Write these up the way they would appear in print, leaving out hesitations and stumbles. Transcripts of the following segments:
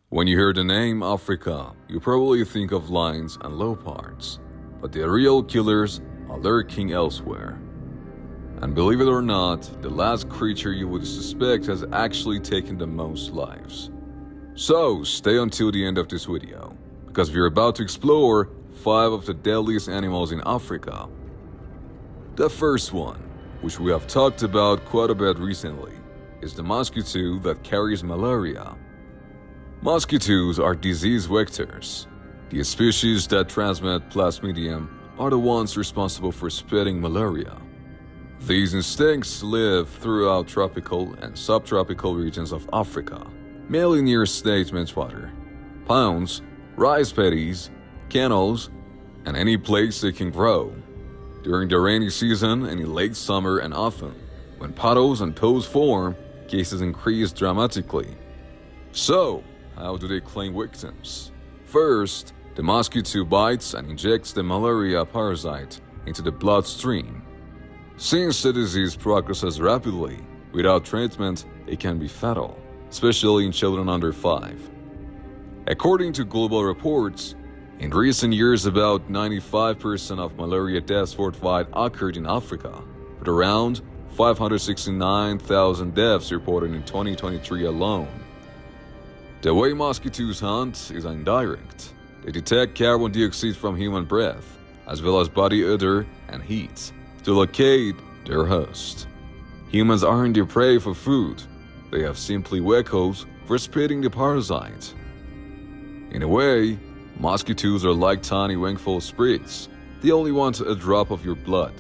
When you hear the name Africa, you probably think of lions and leopards, but the real killers are lurking elsewhere. And believe it or not, the last creature you would suspect has actually taken the most lives. So stay until the end of this video, because we're about to explore 5 of the deadliest animals in Africa. The first one, which we have talked about quite a bit recently, is the mosquito that carries malaria. Mosquitoes are disease vectors. The species that transmit Plasmodium are the ones responsible for spreading malaria. These insects live throughout tropical and subtropical regions of Africa, mainly near stagnant water, ponds, rice paddies, canals, and any place they can grow. During the rainy season and in late summer and often, when puddles and pools form, cases increase dramatically. So, how do they claim victims? First, the mosquito bites and injects the malaria parasite into the bloodstream. Since the disease progresses rapidly, without treatment, it can be fatal, especially in children under 5. According to global reports, in recent years about 95% of malaria deaths worldwide occurred in Africa, with around 569,000 deaths reported in 2023 alone. The way mosquitoes hunt is indirect. They detect carbon dioxide from human breath, as well as body odor and heat, to locate their host. Humans aren't their prey for food. They have simply vehicles for spreading the parasite. In a way, mosquitoes are like tiny wingful spirits. They only want a drop of your blood,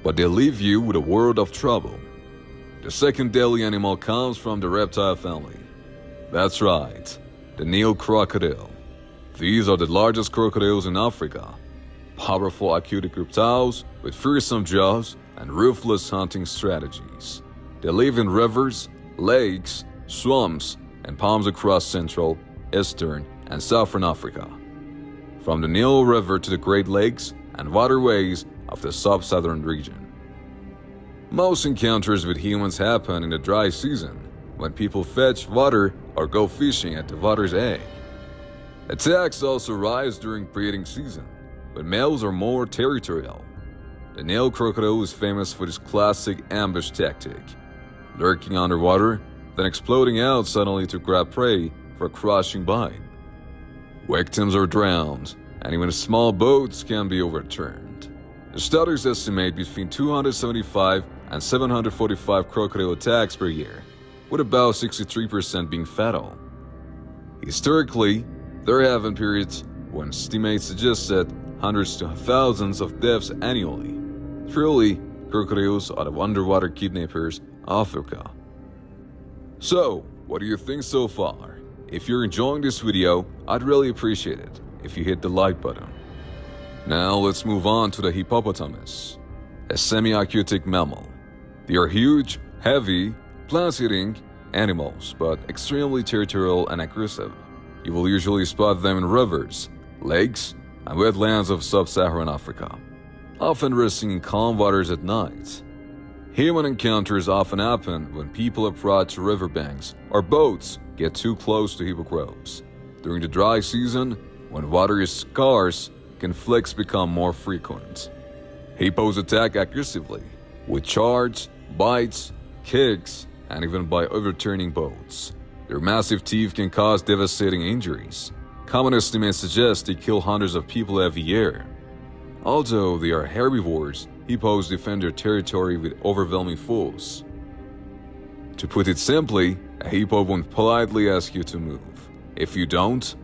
but they leave you with a world of trouble. The second deadly animal comes from the reptile family. That's right, the Nile crocodile. These are the largest crocodiles in Africa. Powerful aquatic reptiles with fearsome jaws and ruthless hunting strategies. They live in rivers, lakes, swamps, and palms across Central, Eastern, and Southern Africa. From the Nile River to the Great Lakes and waterways of the sub-Saharan region. Most encounters with humans happen in the dry season, when people fetch water or go fishing at the water's edge. Attacks also rise during breeding season, but males are more territorial. The Nile crocodile is famous for this classic ambush tactic, lurking underwater, then exploding out suddenly to grab prey for a crushing bite. Victims are drowned, and even small boats can be overturned. The studies estimate between 275 and 745 crocodile attacks per year, with about 63% being fatal. Historically, there have been periods when estimates suggested hundreds to thousands of deaths annually. Truly, crocodiles are the underwater kidnappers of Africa. So, what do you think so far? If you're enjoying this video, I'd really appreciate it if you hit the like button. Now let's move on to the hippopotamus, a semi-aquatic mammal. They are huge, heavy, plant-eating animals, but extremely territorial and aggressive. You will usually spot them in rivers, lakes, and wetlands of sub-Saharan Africa, often resting in calm waters at night. Human encounters often happen when people approach riverbanks or boats get too close to hippogriffs. During the dry season, when water is scarce, conflicts become more frequent. Hippos attack aggressively, with charges, bites, kicks, and even by overturning boats. Their massive teeth can cause devastating injuries. Common estimates suggest they kill hundreds of people every year. Although they are herbivores, hippos defend their territory with overwhelming force. To put it simply, a hippo won't politely ask you to move. If you don't,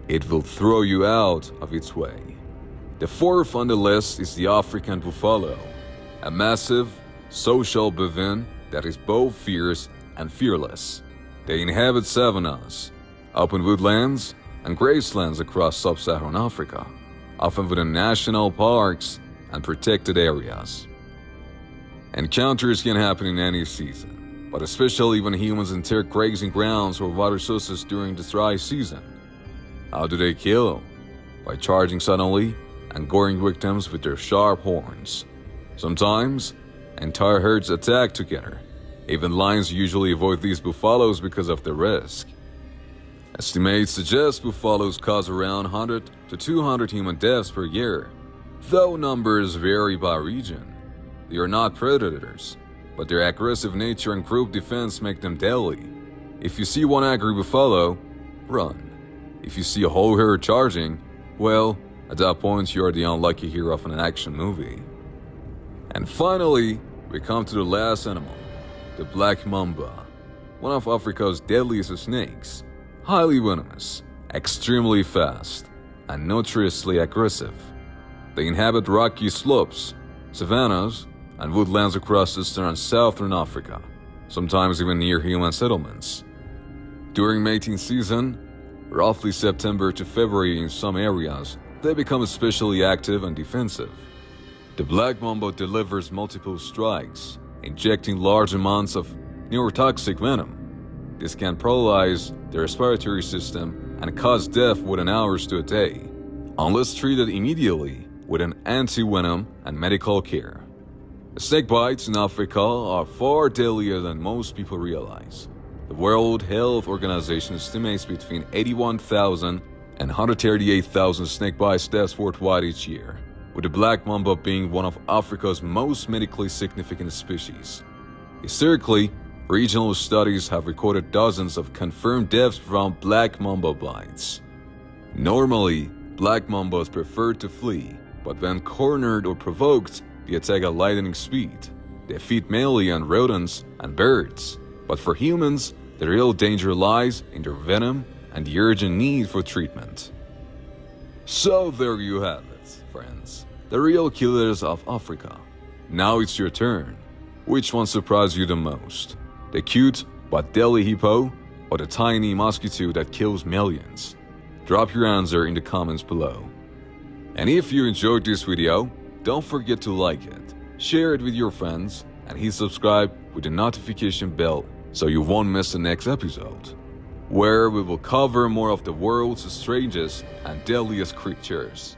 it will throw you out of its way. The fourth on the list is the African buffalo, a massive, social bovine that is both fierce and fearless. They inhabit savannas, open woodlands, and grasslands across sub-Saharan Africa, often within national parks and protected areas. Encounters can happen in any season, but especially when humans enter grazing grounds or water sources during the dry season. How do they kill? By charging suddenly and goring victims with their sharp horns. Sometimes, entire herds attack together. Even lions usually avoid these buffaloes because of the risk. Estimates suggest buffaloes cause around 100 to 200 human deaths per year, though numbers vary by region. They are not predators, but their aggressive nature and group defense make them deadly. If you see one angry buffalo, run. If you see a whole herd charging, well, at that point you are the unlucky hero of an action movie. And finally, we come to the last animal, the black mamba, one of Africa's deadliest snakes, highly venomous, extremely fast, and notoriously aggressive. They inhabit rocky slopes, savannas, and woodlands across eastern and southern Africa, sometimes even near human settlements. During mating season, roughly September to February in some areas, they become especially active and defensive. The black mamba delivers multiple strikes, injecting large amounts of neurotoxic venom. This can paralyze the respiratory system and cause death within hours to a day, unless treated immediately with an anti-venom and medical care. Snake bites in Africa are far deadlier than most people realize. The World Health Organization estimates between 81,000 and 138,000 snake bite deaths worldwide each year, with the black mamba being one of Africa's most medically significant species. Historically, regional studies have recorded dozens of confirmed deaths from black mamba bites. Normally, black mambas prefer to flee, but when cornered or provoked, they attack at lightning speed. They feed mainly on rodents and birds, but for humans, the real danger lies in their venom and the urgent need for treatment. So there you have it, friends, the real killers of Africa. Now it's your turn. Which one surprised you the most? The cute but deadly hippo, or the tiny mosquito that kills millions? Drop your answer in the comments below. And if you enjoyed this video, don't forget to like it, share it with your friends, and hit subscribe with the notification bell so you won't miss the next episode, where we will cover more of the world's strangest and deadliest creatures.